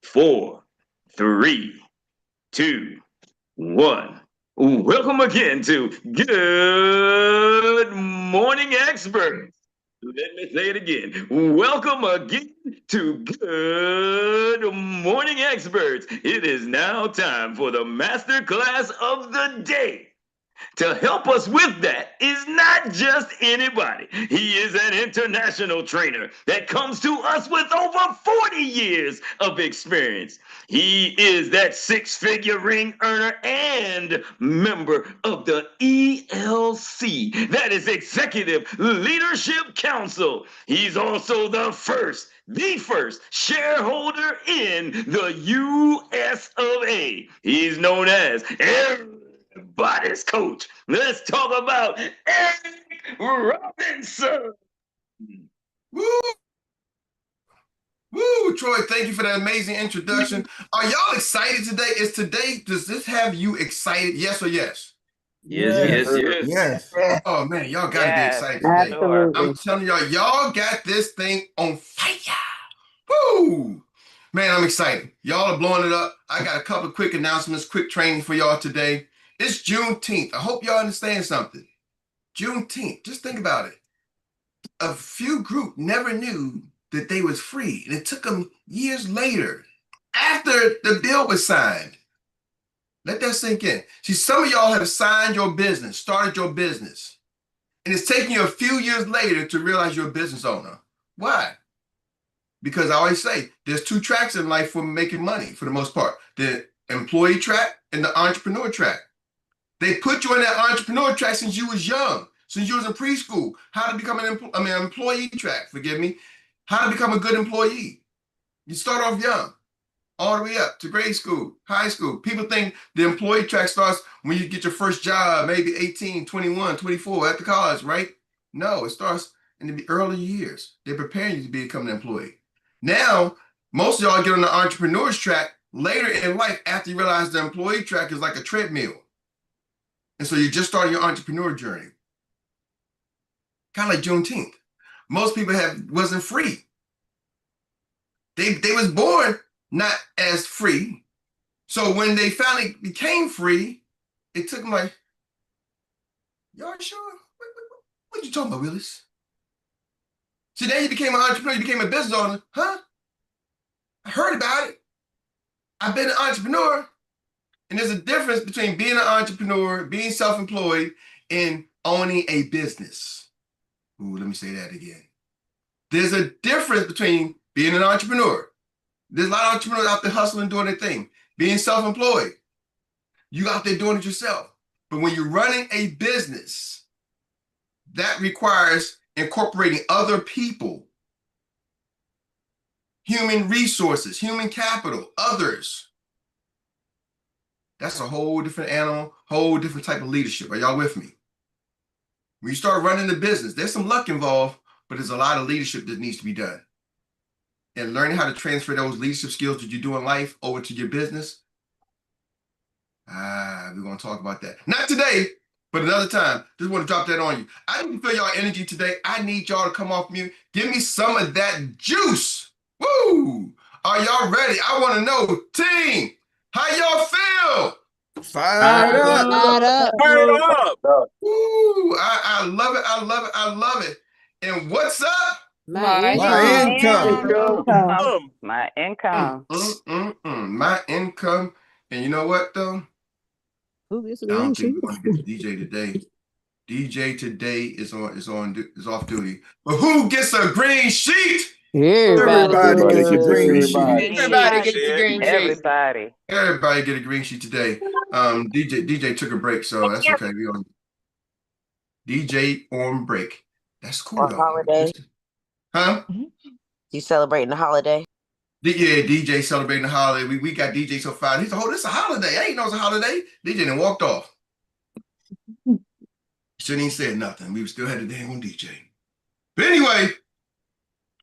four, three, two, one. Welcome again to Good Morning Experts. Let me say it again. Welcome again to Good Morning Experts. It is now time for the master class of the day. To help us with that is not just anybody. He is an international trainer that comes to us with over 40 years of experience. He is that six-figure ring earner and member of the ELC, that is Executive Leadership Council. He's also the first shareholder in the US of A. He's known as everybody's coach. Let's talk about Erik Robinson. Woo! Woo, Troy, thank you for that amazing introduction. Are y'all excited today? Does this have you excited? Yes or yes? Yes. Oh man, y'all gotta be excited today. Absolutely. I'm telling y'all got this thing on fire. Woo! Man, I'm excited. Y'all are blowing it up. I got a couple of quick announcements, quick training for y'all today. It's Juneteenth. I hope y'all understand something. Juneteenth, just think about it. A few group never knew that they was free. And it took them years later, after the bill was signed. Let that sink in. See, some of y'all have signed your business, started your business, and it's taking you a few years later to realize you're a business owner. Why? Because I always say there's two tracks in life for making money for the most part. The employee track and the entrepreneur track. They put you in that entrepreneur track since you was young, since you was in preschool. How to become an employee track, forgive me. How to become a good employee. You start off young, all the way up to grade school, high school. People think the employee track starts when you get your first job, maybe 18, 21, 24 at the college, right? No, it starts in the early years. They're preparing you to become an employee. Now, most of y'all get on the entrepreneur's track later in life after you realize the employee track is like a treadmill. And so you're just starting your entrepreneur journey. Kind of like Juneteenth. Most people wasn't free. They was born not as free. So when they finally became free, it took them like, y'all sure? What you talking about, Willis? So then you became an entrepreneur, you became a business owner. Huh? I heard about it. I've been an entrepreneur. And there's a difference between being an entrepreneur, being self-employed, and owning a business. Ooh, let me say that again. There's a difference between being an entrepreneur. There's a lot of entrepreneurs out there hustling, doing their thing. Being self-employed, you out there doing it yourself. But when you're running a business, that requires incorporating other people, human resources, human capital, others. That's a whole different animal, whole different type of leadership. Are y'all with me? When you start running the business, there's some luck involved, but there's a lot of leadership that needs to be done. And learning how to transfer those leadership skills that you do in life over to your business. We're going to talk about that. Not today, but another time. Just want to drop that on you. I need to feel y'all energy today. I need y'all to come off mute. Give me some of that juice. Woo! Are y'all ready? I want to know, team, how y'all feel? Fired up. Woo! I love it. I love it. I love it. And what's up? My income. My income. My income. And you know what, though? Who gets I don't think we're going to get the DJ today. DJ today is off duty. But who gets a green sheet? Everybody gets a green sheet. Everybody gets a green sheet. Everybody get a green sheet today. DJ took a break, so that's okay. We on DJ on break. That's cool. On holiday. Huh? You celebrating the holiday? Yeah, DJ celebrating the holiday. We got DJ so far. He said, "Oh, this is a holiday. I ain't know it's a holiday." DJ then walked off. Shouldn't even said nothing. We still had the damn DJ. But anyway,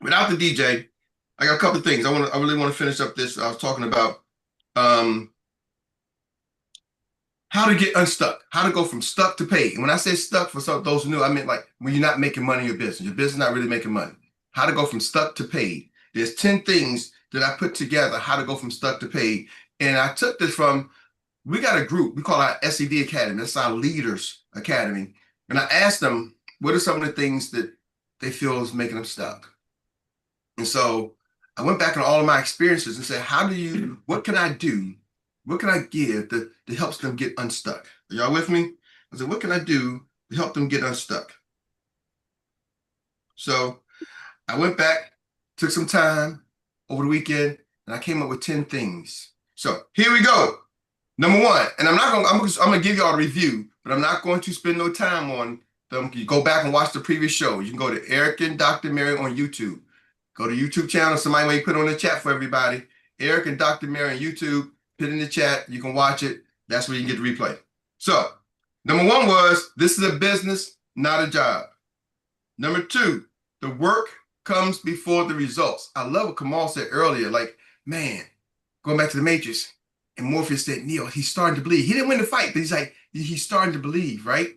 without the DJ, I got a couple of things. I really want to finish up this. I was talking about how to get unstuck, how to go from stuck to paid. And when I say stuck, for those who knew, I meant like when you're not making money in your business not really making money. How to go from stuck to paid. There's 10 things that I put together, how to go from stuck to paid. And I took this from, we got a group, we call our SED Academy. That's our Leaders Academy. And I asked them, what are some of the things that they feel is making them stuck? And so I went back on all of my experiences and said, what can I do? What can I give that helps them get unstuck? Are y'all with me? I said, what can I do to help them get unstuck? So I went back, took some time over the weekend, and I came up with 10 things. So here we go. Number one, and I'm gonna give y'all a review, but I'm not going to spend no time on them. You go back and watch the previous show. You can go to Erik and Dr. Meri on YouTube. Go to YouTube channel. Somebody may put on the chat for everybody. Erik and Dr. Meri on YouTube. Put in the chat. You can watch it. That's where you can get the replay. So number one was, this is a business, not a job. Number two, the work comes before the results. I love what Kamal said earlier. Like, man, going back to the Matrix, and Morpheus said, Neo, he's starting to believe. He didn't win the fight, but he's starting to believe, right?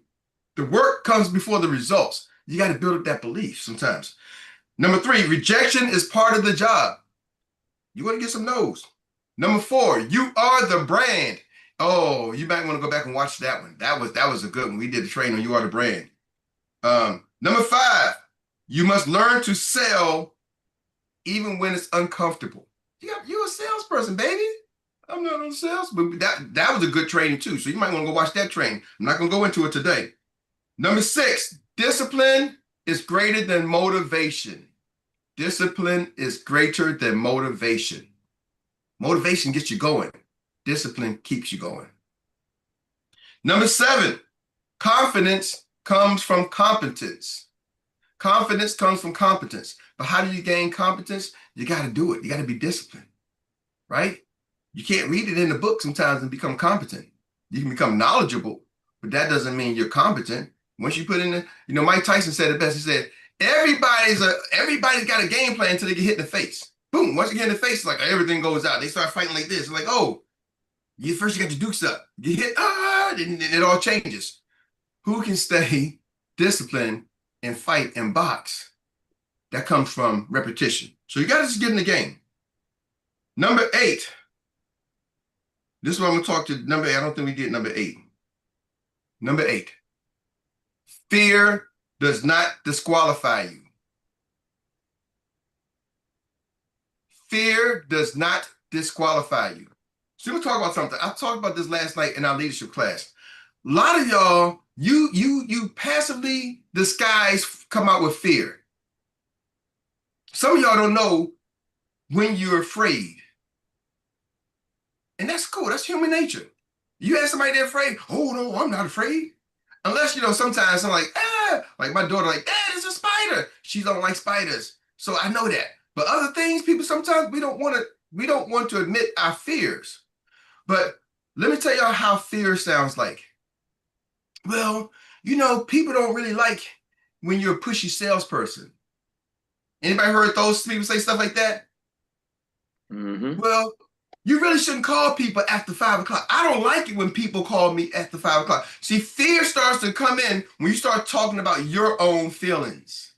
The work comes before the results. You got to build up that belief sometimes. Number three, rejection is part of the job. You want to get some no's. Number four, you are the brand. Oh, you might want to go back and watch that one. That was a good one. We did the training on You Are the Brand. Number five, you must learn to sell even when it's uncomfortable. You're a salesperson, baby. I'm not on sales, but that was a good training too. So you might want to go watch that training. I'm not going to go into it today. Number six, discipline is greater than motivation. Discipline is greater than motivation. Motivation gets you going. Discipline keeps you going. Number seven, confidence comes from competence. Confidence comes from competence. But how do you gain competence? You got to do it. You got to be disciplined, right? You can't read it in the book sometimes and become competent. You can become knowledgeable, but that doesn't mean you're competent. Once you put in the, Mike Tyson said it best. He said, everybody's got a game plan until they get hit in the face. Boom, once you get in the face, like everything goes out. They start fighting like this. It's like, oh, first you got your dukes up. You hit, and it all changes. Who can stay disciplined and fight and box? That comes from repetition. So you got to just get in the game. Number eight. This is what I'm going to talk to number eight. I don't think we did number eight. Number eight. Fear does not disqualify you. Fear does not disqualify you. So we'll talk about something. I talked about this last night in our leadership class. A lot of y'all, you passively disguise, come out with fear. Some of y'all don't know when you're afraid. And that's cool. That's human nature. You ask somebody they're afraid. Oh, no, I'm not afraid. Unless, sometimes I'm like, like my daughter, like, Dad, it's a spider. She don't like spiders. So I know that. But other things, people, sometimes we don't want to admit our fears. But let me tell y'all how fear sounds like. Well, people don't really like when you're a pushy salesperson. Anybody heard those people say stuff like that? Mm-hmm. Well, you really shouldn't call people after 5 o'clock. I don't like it when people call me after 5 o'clock. See, fear starts to come in when you start talking about your own feelings.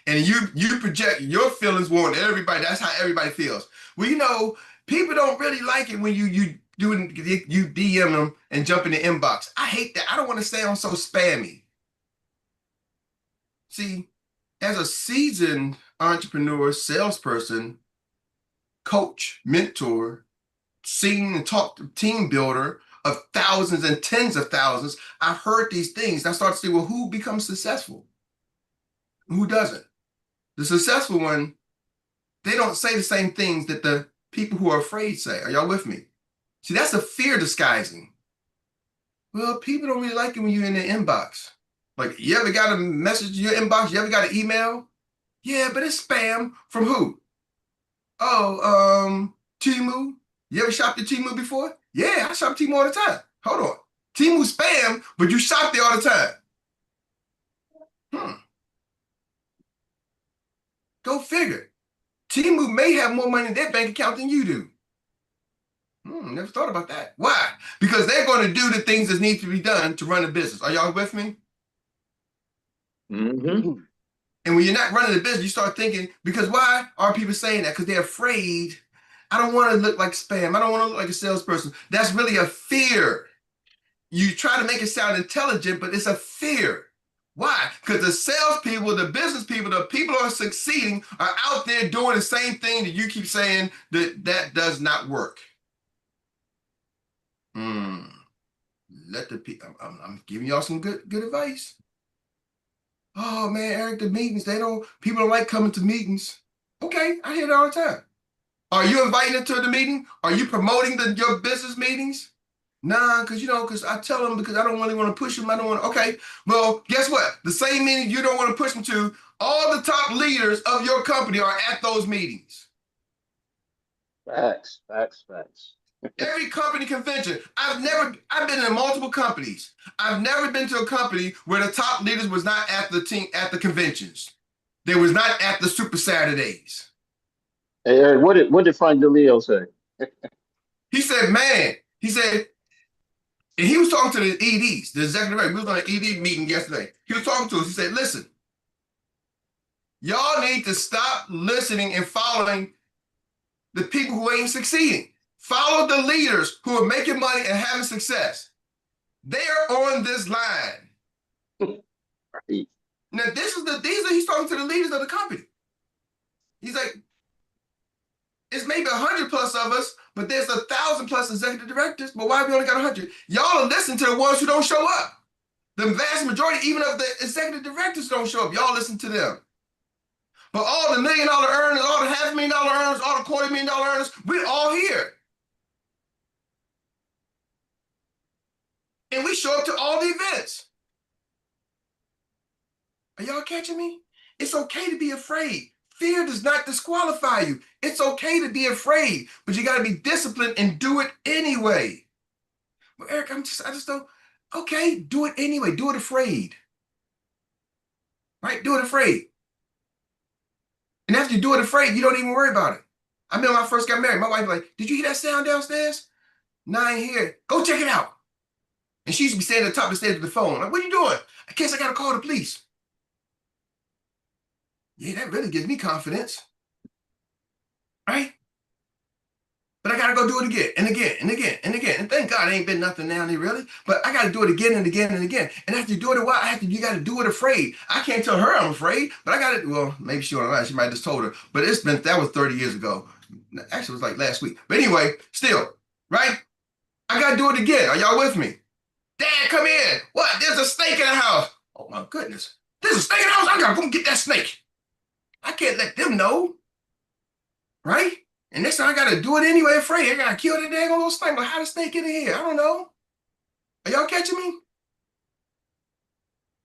And you project your feelings on everybody. That's how everybody feels. Well, people don't really like it when you DM them and jump in the inbox. I hate that. I don't want to sound so spammy. See, as a seasoned entrepreneur, salesperson, coach, mentor, seen and talked to team builder of thousands and tens of thousands, I've heard these things. And I start to say, well, who becomes successful? Who doesn't? The successful one, they don't say the same things that the people who are afraid say. Are y'all with me? See, that's a fear disguising. Well, people don't really like it when you're in their inbox. Like, you ever got a message in your inbox? You ever got an email? Yeah, but it's spam. From who? Oh, Temu. You ever shopped at Temu before? Yeah, I shop Temu all the time. Hold on. Temu spam, but you shop there all the time. Go figure. Temu may have more money in their bank account than you do. Never thought about that. Why? Because they're going to do the things that need to be done to run a business. Are y'all with me? Mm-hmm. And when you're not running the business, you start thinking, because why are people saying that? Because they're afraid. I don't want to look like spam. I don't want to look like a salesperson. That's really a fear. You try to make it sound intelligent, but it's a fear. Why? Because the salespeople, the business people, the people who are succeeding are out there doing the same thing that you keep saying that does not work. Let the people. I'm giving y'all some good advice. Oh man, Erik, the meetings, people don't like coming to meetings. Okay, I hear it all the time. Are you inviting them to the meeting? Are you promoting your business meetings? Nah, because I tell them because I don't really want to push them. I don't want to. Okay, well, guess what? The same meeting you don't want to push them to, all the top leaders of your company are at those meetings. Facts. Every company convention. I've been in multiple companies. I've never been to a company where the top leaders was not at the conventions. They was not at the Super Saturdays. Hey, Erik, what did Frank DeLeo say? He said, and he was talking to the EDs, the executive director. We was on an ED meeting yesterday. He was talking to us. He said, listen, y'all need to stop listening and following the people who ain't succeeding. Follow the leaders who are making money and having success. They're on this line. Right. Now, he's talking to the leaders of the company. He's like, it's maybe 100 plus of us, but there's 1,000 plus executive directors. But why we only got 100? Y'all are listening to the ones who don't show up. The vast majority, even of the executive directors, don't show up. Y'all listen to them. But all the $1 million earners, all the $500,000 earners, all the $250,000 earners, we're all here. And we show up to all the events. Are y'all catching me? It's okay to be afraid. Fear does not disqualify you. It's okay to be afraid, but you got to be disciplined and do it anyway. Well, Erik, I just don't. Okay, do it anyway. Do it afraid. Right? Do it afraid. And after you do it afraid, you don't even worry about it. I remember when I first got married, my wife was like, did you hear that sound downstairs? No, I ain't hear it. Go check it out. And she used to be standing at the top of the stairs with the phone. Like, what are you doing? I guess I got to call the police. Yeah, that really gives me confidence. Right? But I got to go do it again and again and again and again. And thank God it ain't been nothing now, really. But I got to do it again and again and again. And after you do it a while, you got to do it afraid. I can't tell her I'm afraid, but I got to, well, maybe she won't lie. She might have just told her. But that was 30 years ago. Actually, it was like last week. But anyway, still, right? I got to do it again. Are y'all with me? Dad, come in. What? There's a snake in the house. Oh, my goodness. There's a snake in the house. I got to go get that snake. I can't let them know. Right? And next time I got to do it anyway, afraid. I got to kill that dang little snake. But how the snake get in here? I don't know. Are y'all catching me?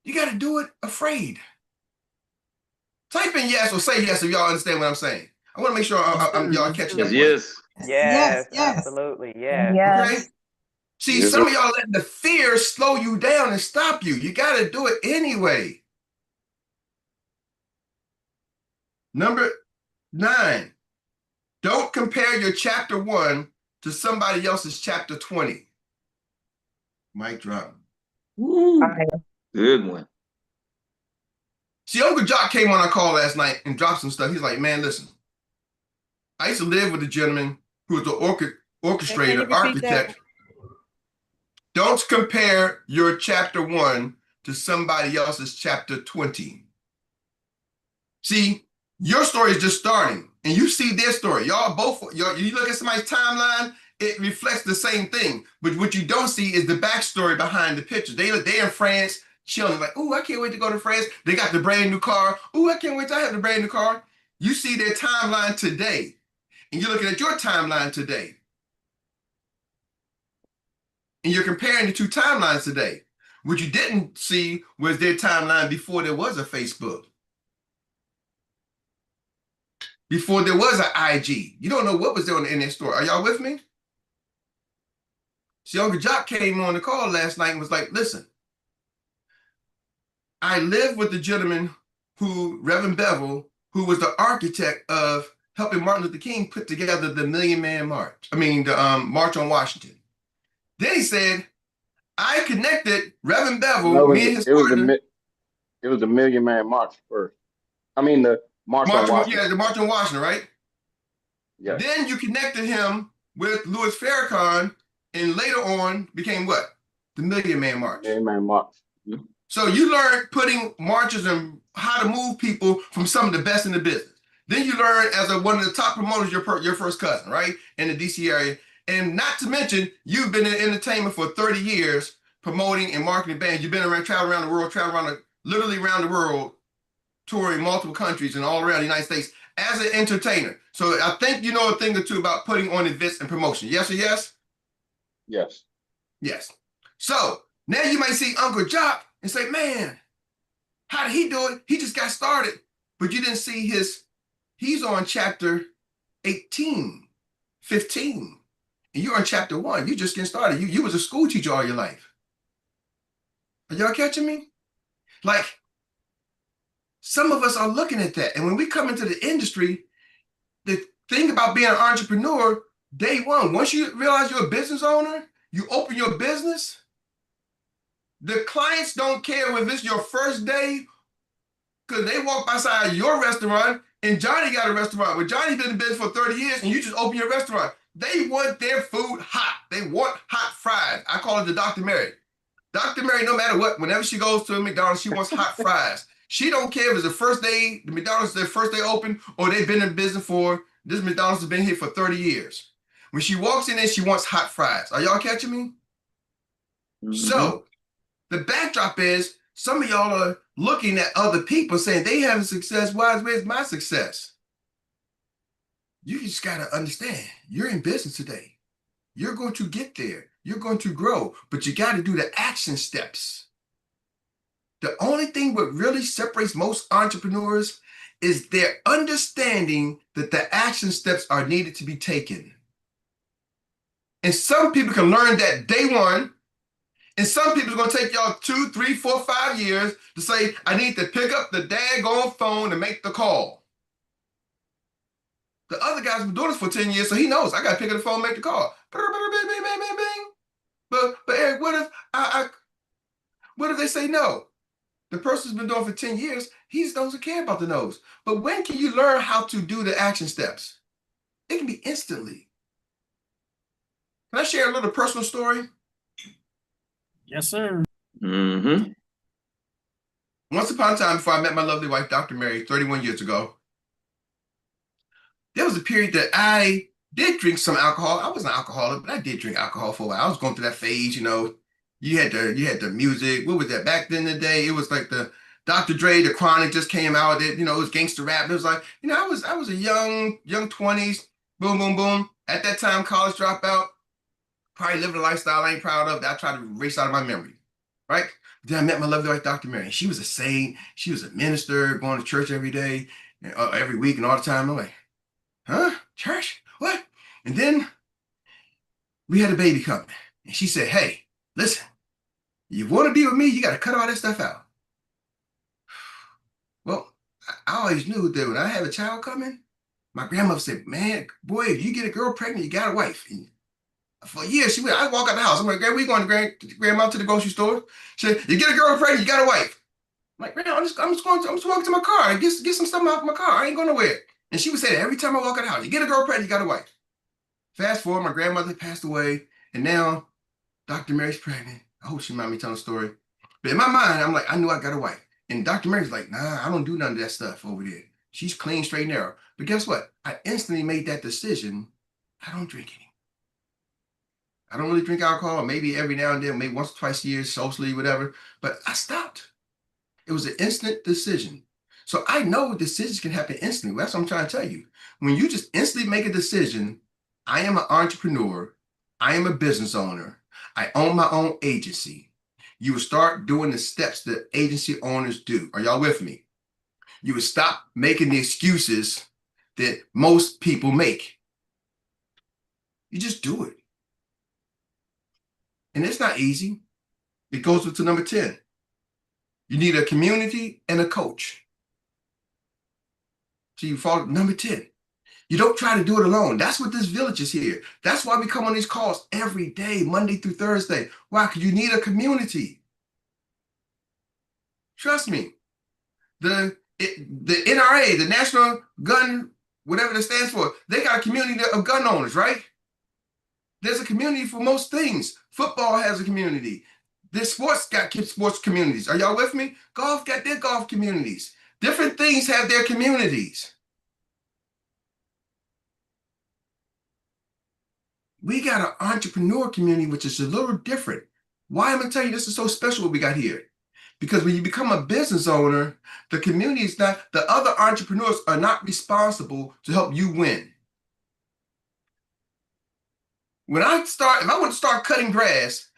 You got to do it afraid. Type in yes or say yes if y'all understand what I'm saying. I want to make sure y'all catching that. Yes, absolutely. Yes. Okay? See, some of y'all letting the fear slow you down and stop you. You got to do it anyway. Number 9, don't compare your chapter 1 to somebody else's chapter 20. Mic drop. Woo. Good one. See, Uncle Jock came on our call last night and dropped some stuff. He's like, man, listen, I used to live with a gentleman who was the orchestrator, architect. Don't compare your chapter 1 to somebody else's chapter 20. See, your story is just starting, and you see their story. You look at somebody's timeline, it reflects the same thing. But what you don't see is the backstory behind the picture. They're in France, chilling, like, ooh, I can't wait to go to France. They got the brand new car. Ooh, I can't wait to have the brand new car. You see their timeline today, and you're looking at your timeline today. And you're comparing the two timelines today. What you didn't see was their timeline before there was a Facebook. Before there was an IG. You don't know what was there in their story. Are y'all with me? See, Uncle Jock came on the call last night and was like, listen, I lived with the gentleman Reverend Bevel, who was the architect of helping Martin Luther King put together the Million Man March. The March on Washington. Then he said, I connected Reverend Bevel, me and his partner. It was the Million Man March first. I mean the March on Washington. Yeah, the March on Washington, right? Yes. Then you connected him with Louis Farrakhan, and later on became what? The Million Man March. Million Man March. Mm-hmm. So you learned putting marches and how to move people from some of the best in the business. Then you learned as one of the top promoters, your first cousin, right? In the DC area. And not to mention, you've been in entertainment for 30 years, promoting and marketing bands. You've been traveling around the world, literally around the world, touring multiple countries and all around the United States as an entertainer. So I think you know a thing or two about putting on events and promotion. Yes or yes? Yes. Yes. So now you might see Uncle Jock and say, man, how did he do it? He just got started. But you didn't see he's on chapter 18, 15. And you're on chapter 1. You just getting started. You was a school teacher all your life. Are y'all catching me? Like, some of us are looking at that. And when we come into the industry, the thing about being an entrepreneur, day one, once you realize you're a business owner, you open your business, the clients don't care if it's your first day, because they walk outside your restaurant and Johnny got a restaurant. But Johnny's been in business for 30 years and you just open your restaurant. They want their food hot. They want hot fries. I call it the Dr. Meri. Dr. Meri, no matter what, whenever she goes to a McDonald's, she wants hot fries. She don't care if it's the first day, the McDonald's is their first day open, or they've been in business for, this McDonald's has been here for 30 years. When she walks in there, she wants hot fries. Are y'all catching me? Mm-hmm. So the backdrop is some of y'all are looking at other people saying they having success. Where's my success? You just got to understand, you're in business today. You're going to get there. You're going to grow, but you got to do the action steps. The only thing what really separates most entrepreneurs is their understanding that the action steps are needed to be taken. And some people can learn that day one, and some people are going to take y'all 2, 3, 4, 5 years to say, I need to pick up the daggone phone and make the call. The other guy's been doing this for 10 years, so he knows I got to pick up the phone and make the call. But Eric, what if they say no? The person's been doing it for 10 years, he just doesn't care about the no's. But when can you learn how to do the action steps? It can be instantly. Can I share a little personal story? Yes, sir. Mm-hmm. Once upon a time, before I met my lovely wife, Dr. Meri, 31 years ago, there was a period that I did drink some alcohol. I wasn't an alcoholic, but I did drink alcohol for a while. I was going through that phase, you know. You had the music. What was that? Back then in the day, it was like the Dr. Dre, the Chronic just came out. It was gangster rap. It was like, I was a young 20s, boom, boom, boom. At that time, college dropout, probably living a lifestyle I ain't proud of that I tried to erase out of my memory, right? Then I met my lovely wife, Dr. Meri. She was a saint. She was a minister, going to church every day, every week and all the time. I'm like, huh? Church? What? And then we had a baby coming. And she said, hey, listen, you want to be with me, you got to cut all that stuff out. Well, I always knew that when I have a child coming, my grandmother said, man, boy, if you get a girl pregnant, you got a wife. And for years, I walk out the house. I'm like, we going to grandma to the grocery store. She said, you get a girl pregnant, you got a wife. I'm like, grandma, I'm just walking to my car and get some stuff out of my car. I ain't going nowhere. And she would say that every time I walk out the house, you get a girl pregnant, you got a wife. Fast forward, my grandmother passed away, and now Dr. Meri's pregnant. I hope she mind me telling the story. But in my mind, I'm like, I knew I got a wife. And Dr. Meri's like, nah, I don't do none of that stuff over there. She's clean, straight, and narrow. But guess what? I instantly made that decision. I don't drink anymore. I don't really drink alcohol, maybe every now and then, maybe once or twice a year, socially, whatever. But I stopped. It was an instant decision. So I know decisions can happen instantly. That's what I'm trying to tell you. When you just instantly make a decision, I am an entrepreneur. I am a business owner. I own my own agency. You will start doing the steps that agency owners do. Are y'all with me? You would stop making the excuses that most people make. You just do it. And it's not easy. It goes to number 10. You need a community and a coach. So you follow number 10. You don't try to do it alone. That's what this village is here. That's why we come on these calls every day, Monday through Thursday. Why? Because you need a community. Trust me. The The NRA, the National Gun, whatever that stands for, they got a community of gun owners, right? There's a community for most things. Football has a community. This sports got sports communities. Are y'all with me? Golf got their golf communities. Different things have their communities. We got an entrepreneur community, which is a little different. Why am I going to tell you this is so special what we got here? Because when you become a business owner, the community is not, the other entrepreneurs are not responsible to help you win. If I want to start cutting grass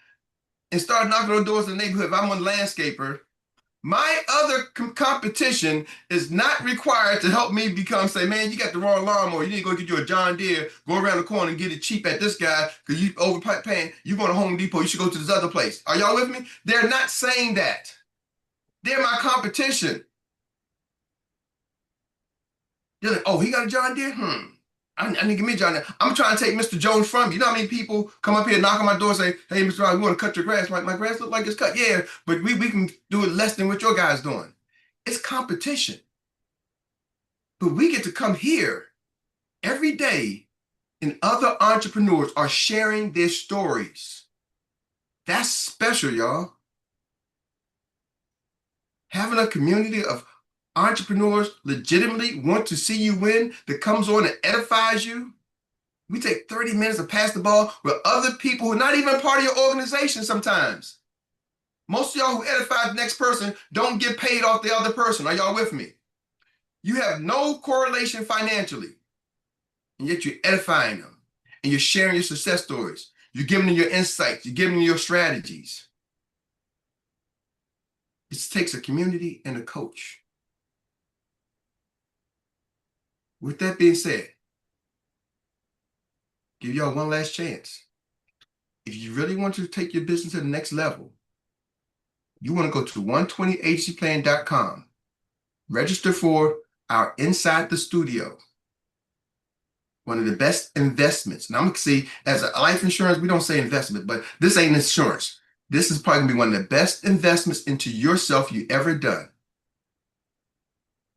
and start knocking on doors in the neighborhood, if I'm a landscaper, my other competition is not required to help me say, man, you got the wrong lawnmower. You need to go get you a John Deere, go around the corner and get it cheap at this guy because you overpaying. You go to Home Depot, you should go to this other place. Are y'all with me? They're not saying that. They're my competition. They're like, oh, he got a John Deere? I need to give me a John Deere. I'm trying to take Mr. Jones from you. You know how many people come up here, knock on my door, and say, hey, Mr. Rob, we want to cut your grass. Like, my grass look like it's cut. Yeah, but we can do it less than what your guy's doing. It's competition. But we get to come here every day and other entrepreneurs are sharing their stories. That's special, y'all. Having a community of entrepreneurs legitimately want to see you win that comes on and edifies you. We take 30 minutes to pass the ball with other people who are not even part of your organization sometimes. Most of y'all who edify the next person don't get paid off the other person. Are y'all with me? You have no correlation financially, and yet you're edifying them, and you're sharing your success stories. You're giving them your insights. You're giving them your strategies. It takes a community and a coach. With that being said, give y'all one last chance. If you really want to take your business to the next level, you want to go to 120agencyplan.com, register for our Inside the Studio, one of the best investments. Now I'm going to see, as a life insurance, we don't say investment, but this ain't insurance. This is probably going to be one of the best investments into yourself you ever done.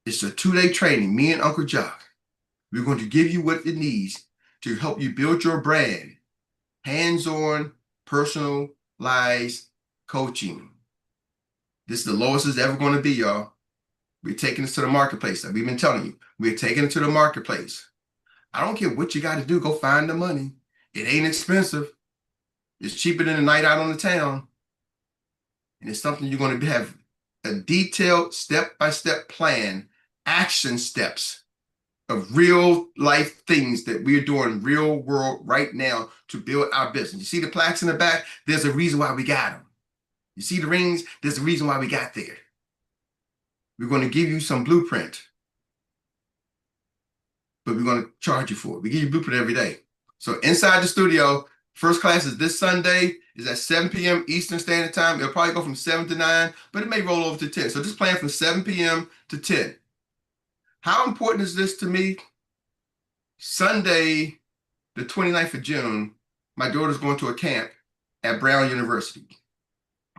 It's a 2-day training, me and Uncle Jock. We're going to give you what it needs to help you build your brand. Hands-on, personalized coaching. This is the lowest it's ever going to be, y'all. We're taking this to the marketplace. Like we've been telling you, we're taking it to the marketplace. I don't care what you got to do. Go find the money. It ain't expensive. It's cheaper than a night out on the town. And it's something you're going to have a detailed step-by-step plan, action steps of real life things that we're doing real world right now to build our business. You see the plaques in the back? There's a reason why we got them. You see the rings? There's a reason why we got there. We're going to give you some blueprint, but we're going to charge you for it. We give you blueprint every day. So Inside the Studio, first class is this Sunday, is at 7 p.m. Eastern Standard Time. It'll probably go from 7 to 9, but it may roll over to 10. So just plan from 7 p.m. to 10. How important is this to me? Sunday, the 29th of June, my daughter's going to a camp at Brown University,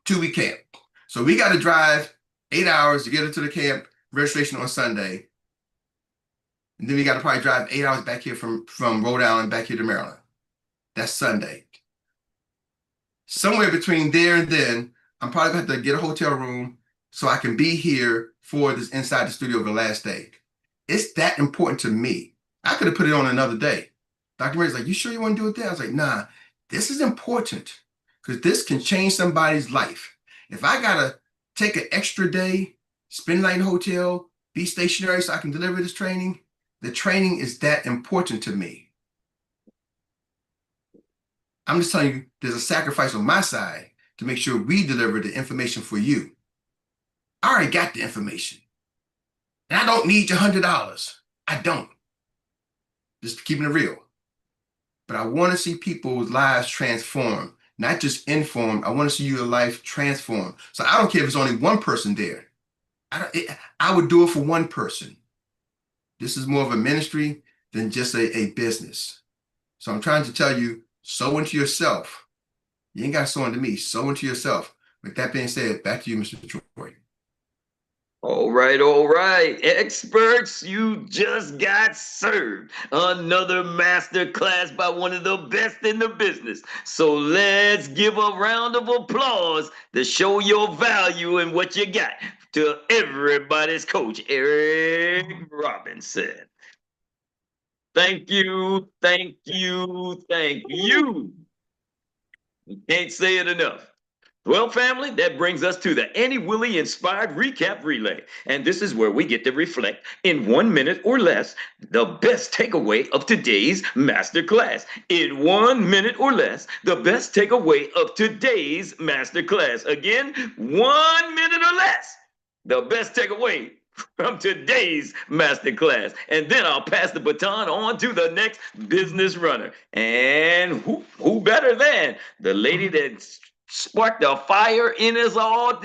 2-week camp. So we got to drive 8 hours to get her to the camp, registration on Sunday. And then we got to probably drive 8 hours back here from Rhode Island back here to Maryland. That's Sunday. Somewhere between there and then, I'm probably going to have to get a hotel room so I can be here for this Inside the Studio the last day. It's that important to me. I could have put it on another day. Dr. Meri's like, you sure you want to do it there? I was like, nah, this is important because this can change somebody's life. If I got to take an extra day, spend the night in a hotel, be stationary so I can deliver this training, the training is that important to me. I'm just telling you, there's a sacrifice on my side to make sure we deliver the information for you. I already got the information. And I don't need your $100. I don't. Just keeping it real. But I want to see people's lives transform, not just informed. I want to see your life transform. So I don't care if it's only one person there. I would do it for one person. This is more of a ministry than just a business. So I'm trying to tell you, sow into yourself. You ain't got to sow into me. Sow into yourself. With that being said, back to you, Mr. Troy. All right. Experts, you just got served. Another master class by one of the best in the business. So let's give a round of applause to show your value and what you got to everybody's coach, Erik Robinson. Thank you. Can't say it enough. Well, family, that brings us to the Annie Willie Inspired Recap Relay. And this is where we get to reflect in 1 minute or less the best takeaway of today's masterclass. In 1 minute or less, the best takeaway of today's masterclass. Again, 1 minute or less, the best takeaway from today's masterclass. And then I'll pass the baton on to the next business runner. And who better than the lady that's sparked a fire in us all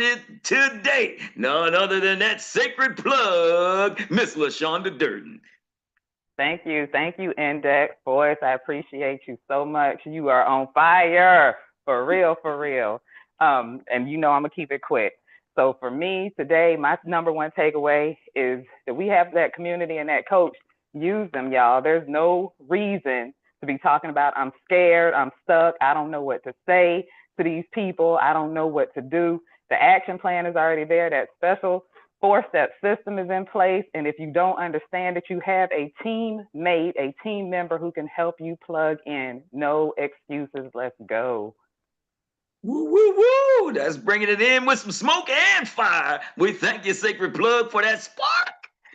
today? None other than that sacred plug, Miss LaShonda Durden. Thank you, Index Boys. I appreciate you so much. You are on fire, for real. And you know I'm gonna keep it quick. So for me today, my number one takeaway is that we have that community and that coach. Use them, y'all. There's no reason to be talking about I'm scared, I'm stuck, I don't know what to say to these people, I don't know what to do. The action plan is already there. That special 4-step system is in place. And if you don't understand that you have a teammate, a team member who can help you plug in, no excuses. Let's go. Woo. That's bringing it in with some smoke and fire. We thank you, Sacred Plug, for that spark.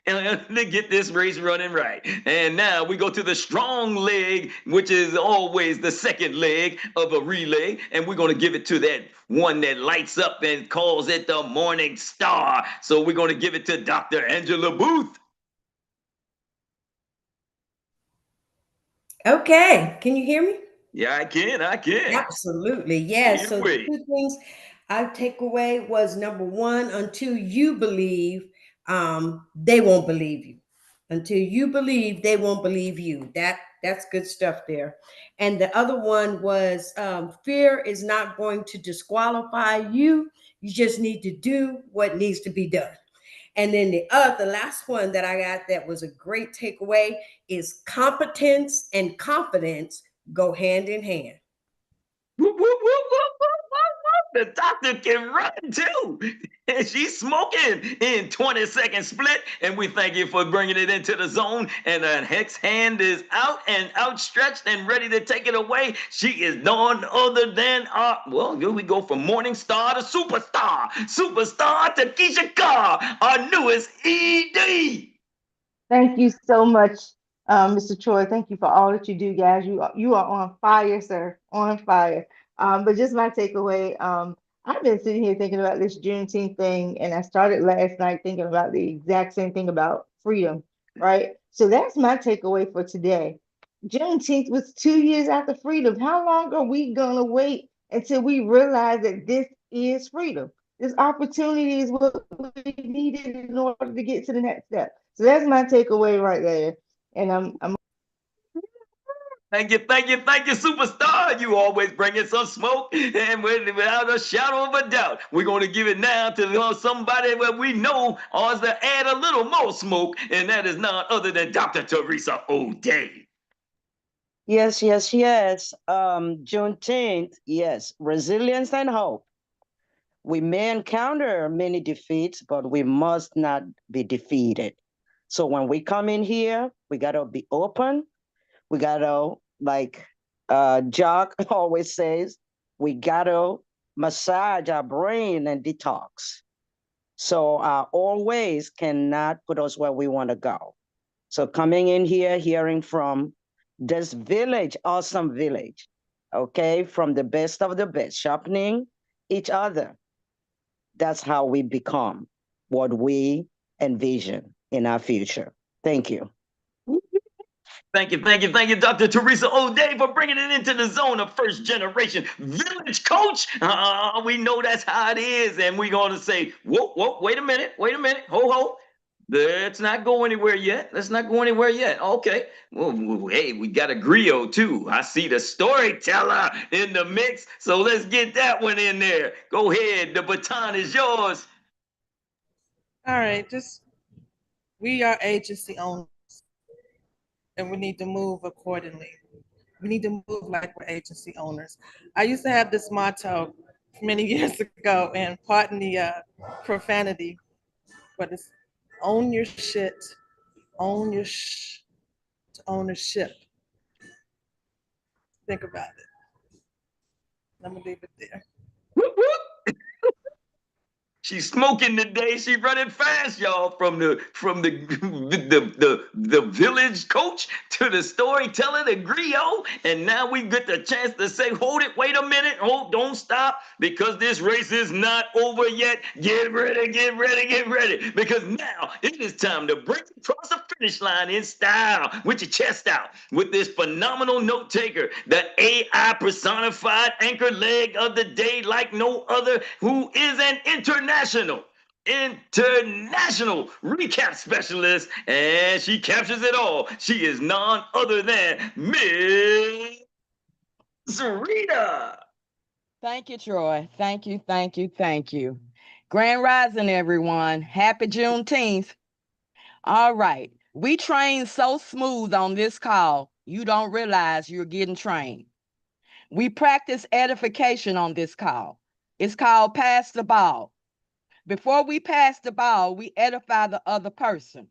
And to get this race running right. And now we go to the strong leg, which is always the second leg of a relay. And we're going to give it to that one that lights up and calls it the morning star. So we're going to give it to Dr. Angela Booth. Okay. Can you hear me? Yeah, I can. Absolutely. Yes. So the two things I take away was number one, until you believe, they won't believe you. Until you believe, they won't believe you. That's good stuff there. And the other one was fear is not going to disqualify you. You just need to do what needs to be done. And then the last one that I got that was a great takeaway is competence and confidence go hand in hand. The doctor can run too. And she's smoking in 20-second split. And we thank you for bringing it into the zone. And the Hex hand is out and outstretched and ready to take it away. She is none other than here we go from morning star to superstar. Superstar to Keisha Carr, our newest ED. Thank you so much, Mr. Troy. Thank you for all that you do, guys. You are on fire, sir. On fire. But just my takeaway, I've been sitting here thinking about this Juneteenth thing, and I started last night thinking about the exact same thing about freedom, right? So that's my takeaway for today. Juneteenth was 2 years after freedom. How long are we gonna wait until we realize that this is freedom? This opportunity is what we needed in order to get to the next step. So that's my takeaway right there. And I'm Thank you, superstar. You always bring in some smoke, and without a shadow of a doubt, we're going to give it now to somebody that we know wants to add a little more smoke, and that is none other than Dr. Teresa O'Day. Yes. Juneteenth, yes, resilience and hope. We may encounter many defeats, but we must not be defeated. So when we come in here, we got to be open. We got to, like Jock always says, we got to massage our brain and detox. So our old ways cannot put us where we want to go. So coming in here, hearing from this village, awesome village, okay, from the best of the best, sharpening each other. That's how we become what we envision in our future. Thank you. Thank you, Dr. Teresa O'Day, for bringing it into the zone of first generation village coach. We know that's how it is. And we're going to say, whoa, wait a minute, ho. Let's not go anywhere yet. Okay. Well, hey, we got a griot too. I see the storyteller in the mix. So let's get that one in there. Go ahead. The baton is yours. All right, we are agency owners and we need to move accordingly. We need to move like we're agency owners. I used to have this motto many years ago, and pardon the profanity, but it's own your shit, own your ownership. Think about it. Let me leave it there. Whoop, whoop. She's smoking today. She running fast, y'all, from the the village coach to the storyteller, the griot, and now we get the chance to say, "Hold it, wait a minute, hold, don't stop, because this race is not over yet. Get ready, get ready, get ready, because now it is time to break across the finish line in style, with your chest out, with this phenomenal note taker, the AI personified anchor leg of the day, like no other, who is an international recap specialist, and she captures it all. She is none other than Miss Rita. Thank you, Troy. Thank you, thank you, thank you. Grand Rising, everyone. Happy Juneteenth. All right. We train so smooth on this call, you don't realize you're getting trained. We practice edification on this call. It's called pass the ball. Before we pass the ball, we edify the other person.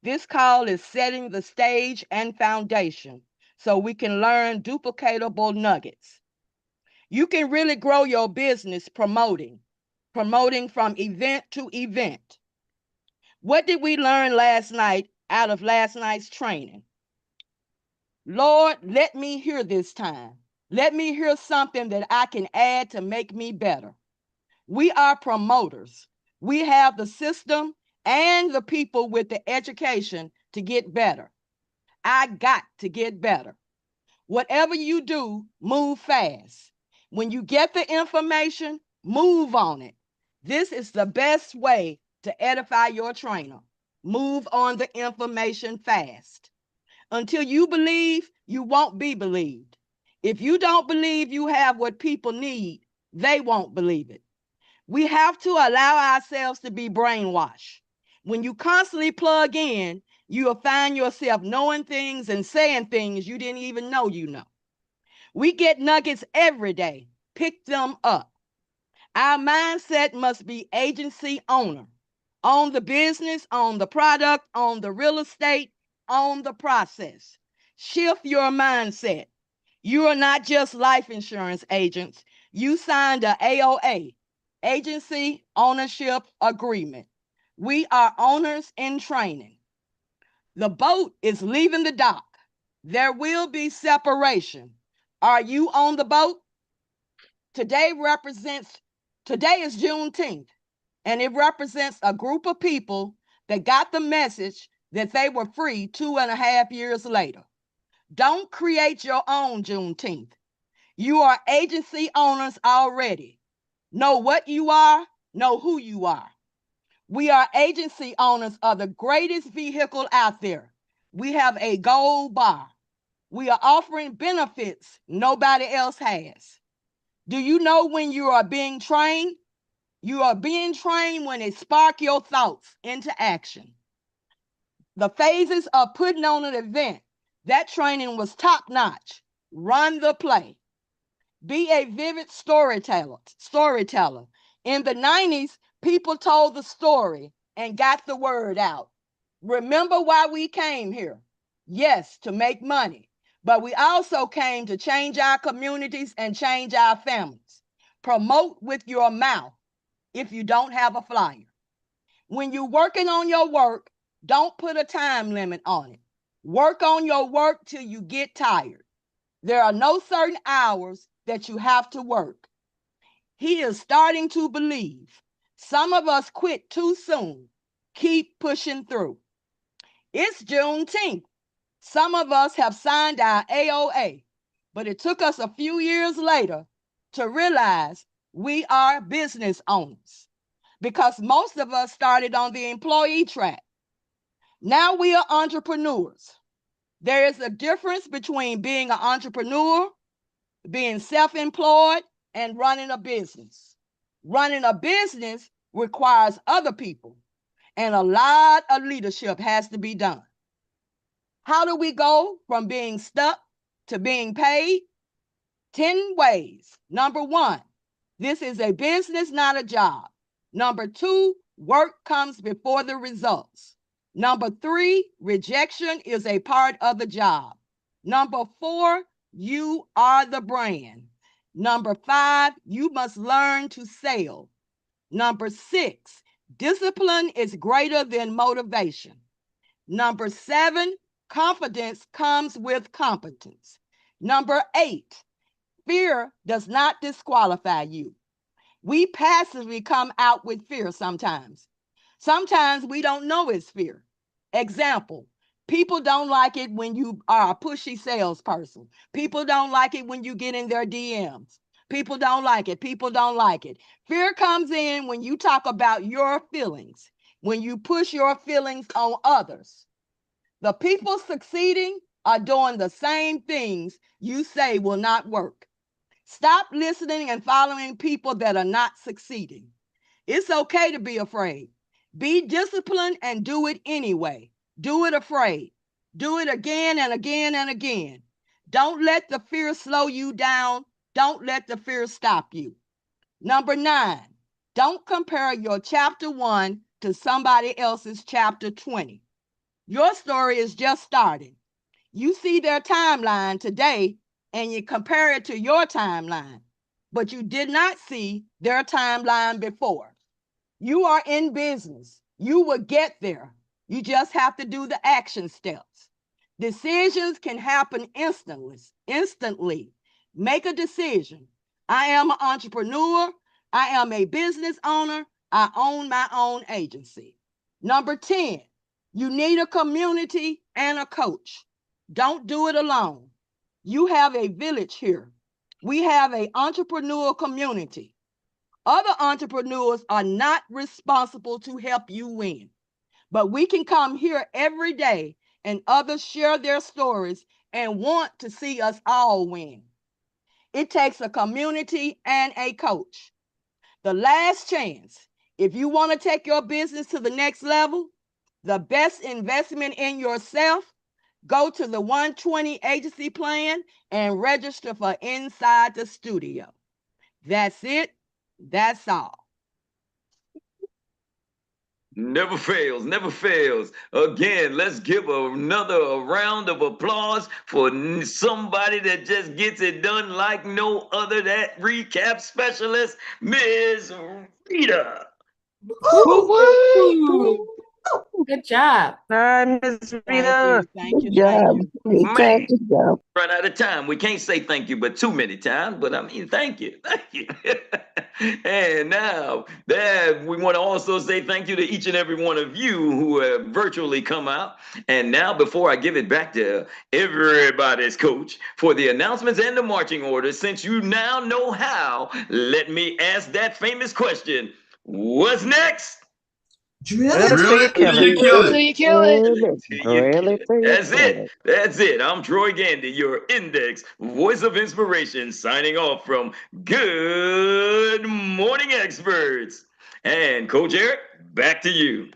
This call is setting the stage and foundation so we can learn duplicatable nuggets. You can really grow your business promoting from event to event. What did we learn last night out of last night's training? Lord, let me hear this time. Let me hear something that I can add to make me better. We are promoters. We have the system and the people with the education to get better. I got to get better. Whatever you do, move fast. When you get the information, move on it. This is the best way to edify your trainer. Move on the information fast. Until you believe, you won't be believed. If you don't believe you have what people need, they won't believe it. We have to allow ourselves to be brainwashed. When you constantly plug in, you will find yourself knowing things and saying things you didn't even know you know. We get nuggets every day. Pick them up. Our mindset must be agency owner. Own the business, own the product, own the real estate, own the process. Shift your mindset. You are not just life insurance agents. You signed an AOA, Agency Ownership Agreement. We are owners in training. The boat is leaving the dock. There will be separation. Are you on the boat? Today is Juneteenth, and it represents a group of people that got the message that they were free 2.5 years later. Don't create your own Juneteenth. You are agency owners already. Know what you are, know who you are. We are agency owners of the greatest vehicle out there. We have a gold bar. We are offering benefits nobody else has. Do you know when you are being trained? You are being trained when it sparks your thoughts into action. The phases of putting on an event, that training was top notch. Run the play. Be a vivid storyteller. In the 90s, people told the story and got the word out. Remember why we came here? Yes, to make money, but we also came to change our communities and change our families. Promote with your mouth if you don't have a flyer. When you're working on your work, don't put a time limit on it. Work on your work till you get tired. There are no certain hours that you have to work. He is starting to believe. Some of us quit too soon. Keep pushing through. It's Juneteenth. Some of us have signed our AOA, but it took us a few years later to realize we are business owners because most of us started on the employee track. Now we are entrepreneurs. There is a difference between being an entrepreneur, being self-employed, and running a business. Running a business requires other people. and a lot of leadership has to be done. How do we go from being stuck to being paid? 10 ways. Number 1, this is a business, not a job. Number 2, work comes before the results. Number 3, rejection is a part of the job. Number 4, you are the brand. Number 5, you must learn to sell. Number 6, discipline is greater than motivation. Number 7, confidence comes with competence. Number 8, fear does not disqualify you. We passively come out with fear sometimes. Sometimes we don't know it's fear. Example, people don't like it when you are a pushy salesperson. People don't like it when you get in their DMs. People don't like it. People don't like it. Fear comes in when you talk about your feelings, when you push your feelings on others. The people succeeding are doing the same things you say will not work. Stop listening and following people that are not succeeding. It's okay to be afraid. Be disciplined and do it anyway. Do it afraid. Do it again and again and again. Don't let the fear slow you down. Don't let the fear stop you. Number 9, don't compare your chapter 1 to somebody else's chapter 20. Your story is just starting. You see their timeline today and you compare it to your timeline, but you did not see their timeline before. You are in business. You will get there. You just have to do the action steps. Decisions can happen instantly. Make a decision. I am an entrepreneur. I am a business owner. I own my own agency. Number 10, you need a community and a coach. Don't do it alone. You have a village here. We have an entrepreneurial community. Other entrepreneurs are not responsible to help you win, but we can come here every day and others share their stories and want to see us all win. It takes a community and a coach. The last chance, if you want to take your business to the next level, the best investment in yourself, go to the 120 agency plan and register for Inside the Studio. That's it. That's all. Never fails, never fails. Again, let's give another round of applause for somebody that just gets it done like no other. That recap specialist, Ms. Rita. Woo-hoo. Good job. Miss Rita. Thank you. Man, run out of time. We can't say thank you, but too many times. But I mean, thank you. And now that we want to also say thank you to each and every one of you who have virtually come out. And now, before I give it back to everybody's coach for the announcements and the marching orders, since you now know how, let me ask that famous question: what's next? Drill it till you kill it. Till you kill it. That's it. I'm Troy Gandy, your Index Voice of Inspiration, signing off from Good Morning Experts. And Coach Erik, back to you.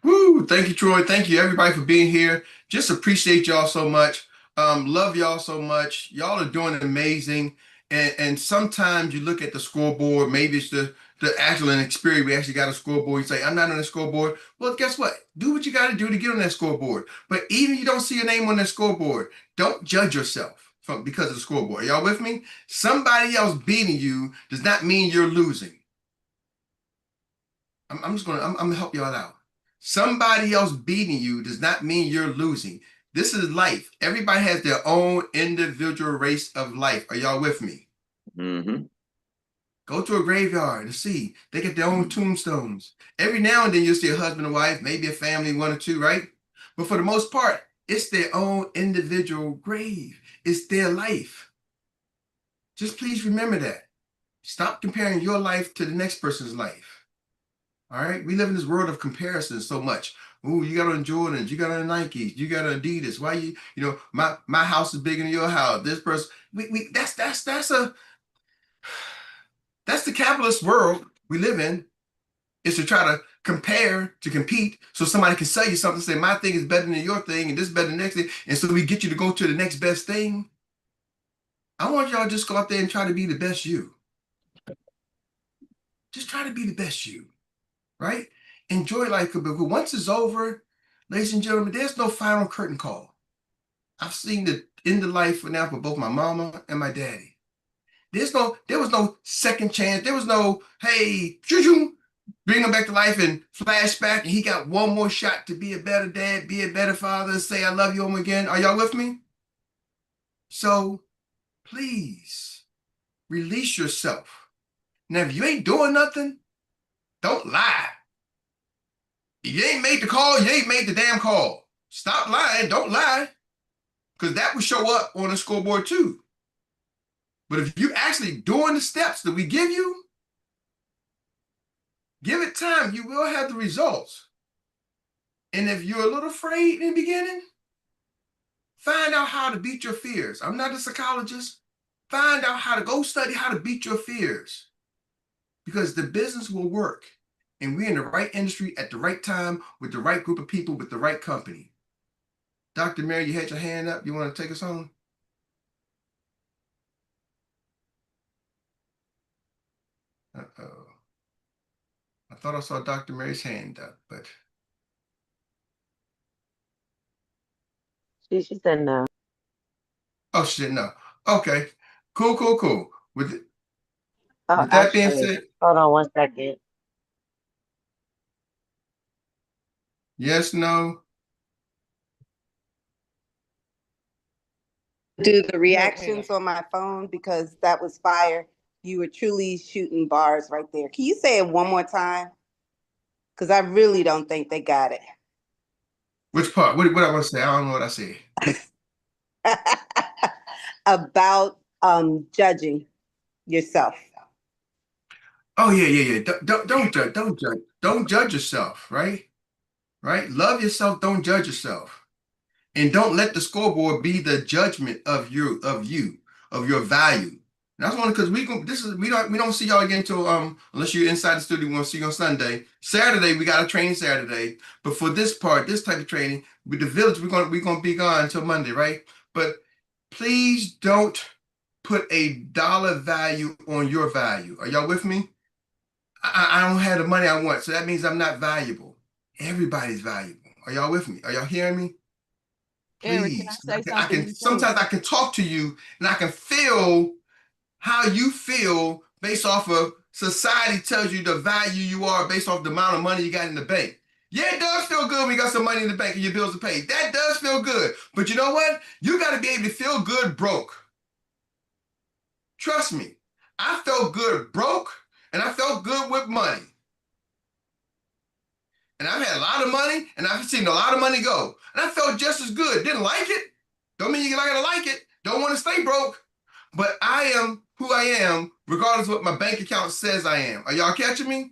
Woo! Thank you, Troy. Thank you, everybody, for being here. Just appreciate y'all so much. Love y'all so much. Y'all are doing amazing. And sometimes you look at the scoreboard, maybe it's the actual experience. We actually got a scoreboard. You say, I'm not on the scoreboard. Well, guess what? Do what you got to do to get on that scoreboard. But even if you don't see your name on that scoreboard, don't judge yourself because of the scoreboard. Y'all with me? Somebody else beating you does not mean you're losing. I'm gonna help y'all out. Somebody else beating you does not mean you're losing. This is life. Everybody has their own individual race of life. Are y'all with me? Mm-hmm. Go to a graveyard and see. They get their own tombstones. Every now and then you'll see a husband and wife, maybe a family, 1 or 2, right? But for the most part, it's their own individual grave. It's their life. Just please remember that. Stop comparing your life to the next person's life. All right? We live in this world of comparison so much. Ooh, you got on Jordans, you got on Nikes, you got on Adidas. Why you know, my house is bigger than your house. This person, that's the capitalist world we live in, is to try compare, to compete, so somebody can sell you something, say my thing is better than your thing, and this is better than the next thing, and so we get you to go to the next best thing. I want y'all to just go out there and try to be the best you. Just try to be the best you, right? Enjoy life, but once it's over, ladies and gentlemen, there's no final curtain call. I've seen the end of life for now for both my mama and my daddy. There was no second chance. There was no, hey, bring him back to life and flashback, and he got one more shot to be a better dad, be a better father, say I love you him again. Are y'all with me? So please release yourself. Now, if you ain't doing nothing, don't lie. If you ain't made the call, you ain't made the damn call. Stop lying. Don't lie. Because that will show up on the scoreboard too. But if you actually doing the steps that we give you, give it time, you will have the results. And if you're a little afraid in the beginning, find out how to beat your fears. I'm not a psychologist. Find out how to go study how to beat your fears. Because the business will work. And we're in the right industry at the right time with the right group of people with the right company. Dr. Meri, you had your hand up. You want to take us home? Uh-oh. I thought I saw Dr. Meri's hand up, but She said no. oh, she said no. Okay, cool. With that being said, hold on 1 second. Yes, no. Do the reactions on my phone because that was fire. You were truly shooting bars right there. Can you say it one more time? Because I really don't think they got it. Which part? What I want to say? I don't know what I said. About judging yourself. Oh yeah. Don't judge yourself, right? Right? Love yourself. Don't judge yourself. And don't let the scoreboard be the judgment of your value. And that's one because we don't see y'all again until unless you're inside the studio, we're gonna see you on Sunday. Saturday, we got a training Saturday. But for this part, this type of training, with the village, we're gonna be gone until Monday, right? But please don't put a dollar value on your value. Are y'all with me? I don't have the money I want, so that means I'm not valuable. Everybody's valuable. Are y'all with me? Are y'all hearing me? Erik, Please. can I say something? Sometimes I can talk to you and I can feel how you feel based off of society tells you the value you are based off the amount of money you got in the bank. Yeah, it does feel good when you got some money in the bank and your bills are paid. That does feel good. But you know what? You got to be able to feel good broke. Trust me. I felt good broke and I felt good with money. And I've had a lot of money and I've seen a lot of money go. And I felt just as good. Didn't like it. Don't mean you gotta like it. Don't want to stay broke. But I am who I am, regardless of what my bank account says I am. Are y'all catching me?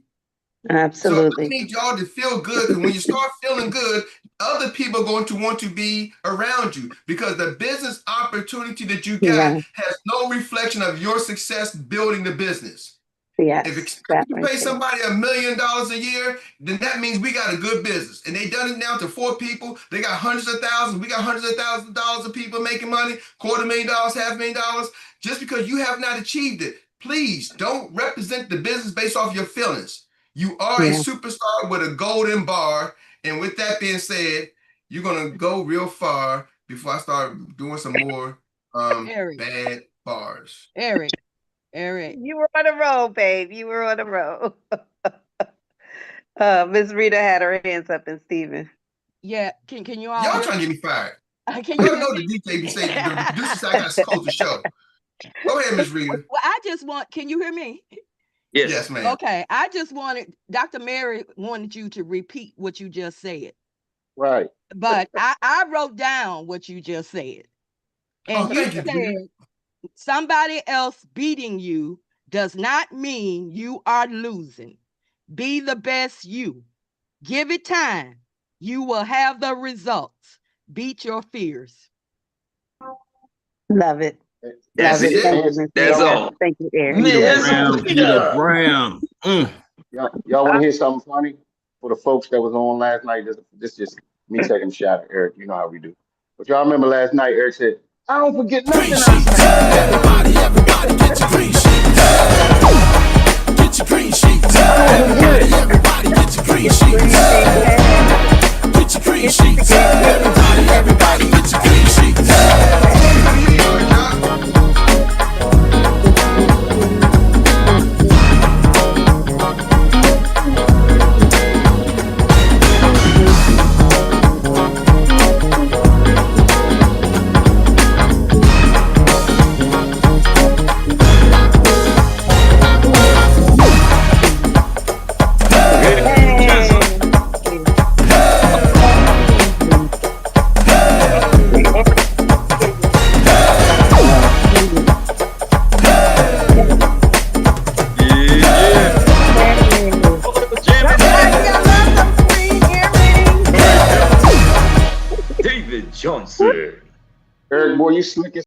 Absolutely. So I need y'all to feel good, because when you start feeling good, other people are going to want to be around you, because the business opportunity that you got has no reflection of your success building the business. Yes, if you pay somebody $1 million a year, then that means we got a good business. And they done it now to 4 people. They got hundreds of thousands. We got hundreds of thousands of dollars of people making money, $250,000, $500,000. Just because you have not achieved it, please don't represent the business based off your feelings. You are a superstar with a golden bar. And with that being said, you're going to go real far before I start doing some more bad bars. Erik. You were on a roll, babe. You were on a roll. Miss Rita had her hands up, and Steven. Yeah, can you all? Y'all trying to get me fired. Can you know the DJ be saying the producer said I got to close the show. Go ahead, Miss Rita. Well, I just want. Can you hear me? Yes, ma'am. Okay, I just wanted Dr. Meri wanted you to repeat what you just said. Right. But I wrote down what you just said, and you said somebody else beating you does not mean you are losing. Be the best you. Give it time. You will have the results. Beat your fears. Love it. That's Love it. it. That's all. Thank you, Erik. Y'all want to hear something funny? for the folks that was on last night, this just me taking a shot at Eric. You know how we do. But y'all remember last night, Eric said, I don't forget nothing. Everybody get your green sheet. Get your green sheet. Everybody get your green sheet. Get your green sheet. Everybody get your green sheet. Johnson. Eric, boy, you slick as